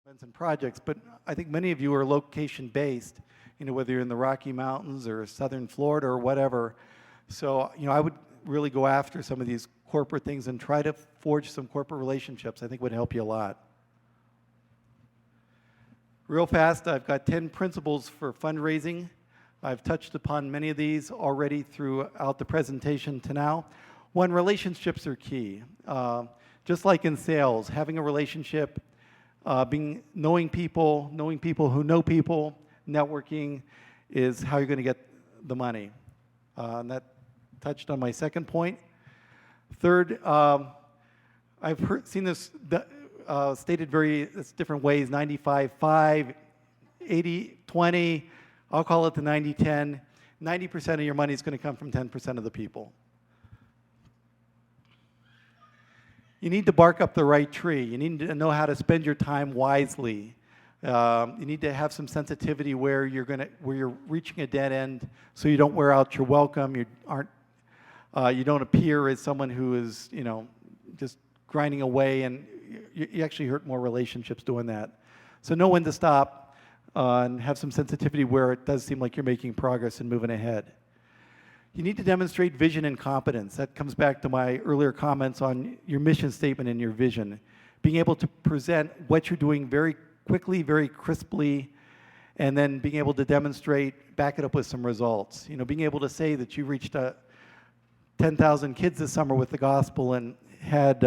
events and projects, but I think many of you are location-based, whether you're in the Rocky Mountains or southern Florida or whatever. So, I would really go after some of these corporate things and try to forge some corporate relationships. I think would help you a lot. Real fast, I've got 10 principles for fundraising. I've touched upon many of these already throughout the presentation to now. One, relationships are key. Just like in sales, having a relationship, knowing people who know people, networking is how you're going to get the money. And that touched on my second point. Third, I've seen this stated various different ways, 95-5, 80-20, I'll call it the 90-10. 90% of your money is going to come from 10% of the people. You need to bark up the right tree. You need to know how to spend your time wisely. You need to have some sensitivity where you're reaching a dead end, so you don't wear out your welcome. You don't appear as someone who is, just grinding away, and you actually hurt more relationships doing that. So know when to stop and have some sensitivity where it does seem like you're making progress and moving ahead. You need to demonstrate vision and competence. That comes back to my earlier comments on your mission statement and your vision. Being able to present what you're doing very quickly, very crisply, and then being able to demonstrate, back it up with some results. Being able to say that you reached 10,000 kids this summer with the gospel and had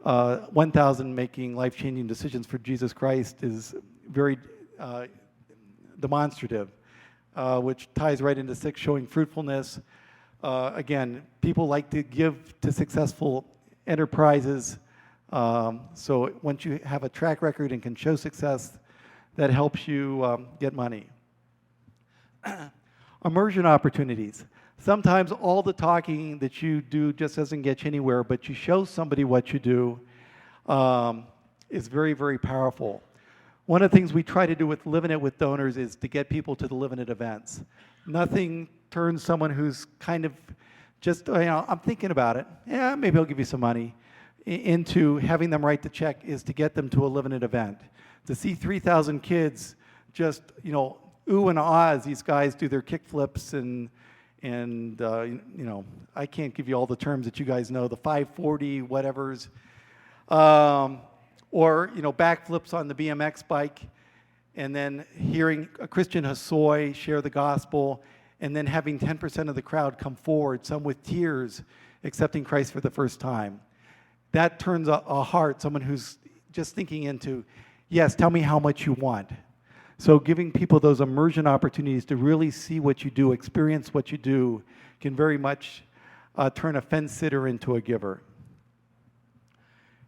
1,000 making life-changing decisions for Jesus Christ is very demonstrative. Which ties right into 6, showing fruitfulness. Again, people like to give to successful enterprises. So once you have a track record and can show success, that helps you get money. Immersion opportunities. Sometimes all the talking that you do just doesn't get you anywhere, but you show somebody what you do is very, very powerful. One of the things we try to do with Livin It with donors is to get people to the Livin It events. Nothing turns someone who's kind of just, I'm thinking about it, yeah, maybe I'll give you some money, into having them write the check is to get them to a Livin It event. To see 3,000 kids just, ooh and ah as these guys do their kick flips and I can't give you all the terms that you guys know, the 540 whatevers. Or, backflips on the BMX bike, and then hearing a Christian Hosoi share the gospel, and then having 10% of the crowd come forward, some with tears, accepting Christ for the first time. That turns a heart, someone who's just thinking into, yes, tell me how much you want. So giving people those immersion opportunities to really see what you do, experience what you do, can very much turn a fence sitter into a giver.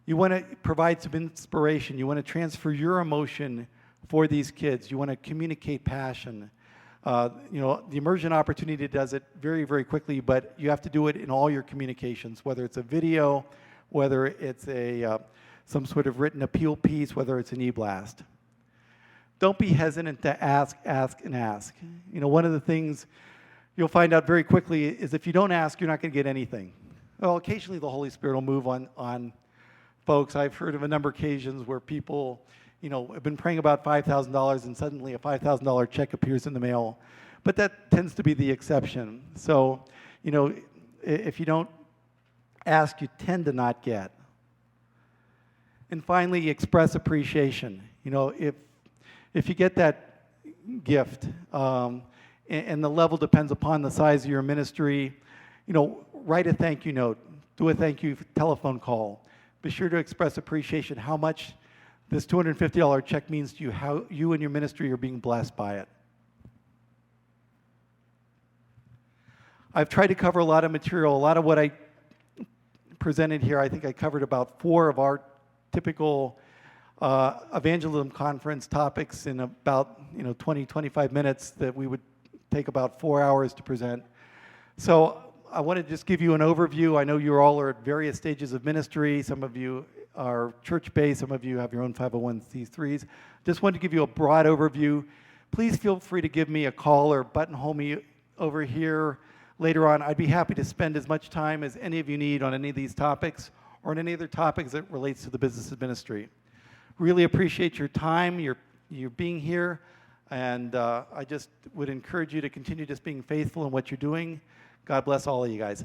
You want to provide some inspiration. You want to transfer your emotion for these kids. You want to communicate passion. The immersion opportunity does it very, very quickly, but you have to do it in all your communications, whether it's a video, whether it's some sort of written appeal piece, whether it's an e-blast. Don't be hesitant to ask, and ask. One of the things you'll find out very quickly is if you don't ask, you're not going to get anything. Well, occasionally the Holy Spirit will move on folks. I've heard of a number of occasions where people, have been praying about $5,000 and suddenly a $5,000 check appears in the mail. But that tends to be the exception. So, if you don't ask, you tend to not get. And finally, express appreciation. If you get that gift, and the level depends upon the size of your ministry, write a thank you note, do a thank you telephone call. Be sure to express appreciation, how much this $250 check means to you, how you and your ministry are being blessed by it. I've tried to cover a lot of material. A lot of what I presented here, I think I covered about 4 of our typical evangelism conference topics in about 20, 25 minutes that we would take about 4 hours to present. So I want to just give you an overview. I know you all are at various stages of ministry. Some of you are church-based. Some of you have your own 501c3s. Just wanted to give you a broad overview. Please feel free to give me a call or buttonhole me over here later on. I'd be happy to spend as much time as any of you need on any of these topics or on any other topics that relates to the business of ministry. Really appreciate your time, your being here, and I just would encourage you to continue just being faithful in what you're doing. God bless all of you guys.